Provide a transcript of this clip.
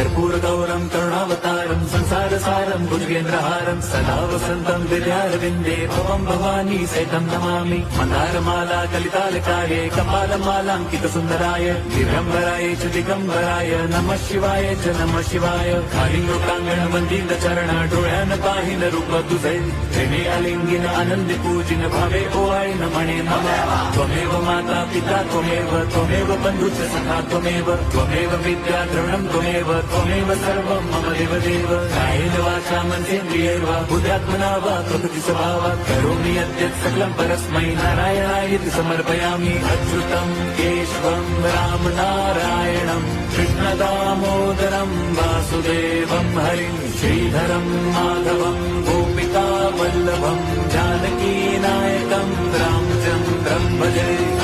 कर्पूर गौरम करुणावतारम संसार सारम भुजगेंद्रहारम सदा वसंतम विद्यारविंदे भवम भवानी सहितं नमामि मंदारमाला कलितालकाये कपालमालांकित सुंदराय दिगंबराय च दिगंबराय नमः शिवाय च नमः शिवाय खाली लोकांगण मंदिर चरण डोळ्यान पाहिन रूप तुझे प्रेमे अलिंगिन आनंदी पूजिन भावे ओवाळीन म्हणे नमः त्वमेव माता पिता त्वमेव बंधुश्च सखा त्वमेव विद्या द्रविणं त्वमेव सर्वं मम देवदेव कायेन वाचा मनसेन्द्रियैर्वा बुद्ध्यात्मना वा प्रकृति स्वभावात् करोमि यद्यत् सकलं परस्मै नारायणायेति समर्पयामि अच्युतं केशवं राम नारायणं कृष्णदामोदरं वासुदेवं हरिं श्रीधरं माधवं गोपिका वल्लभं जानकी नायकं रामचन्द्रं भजे।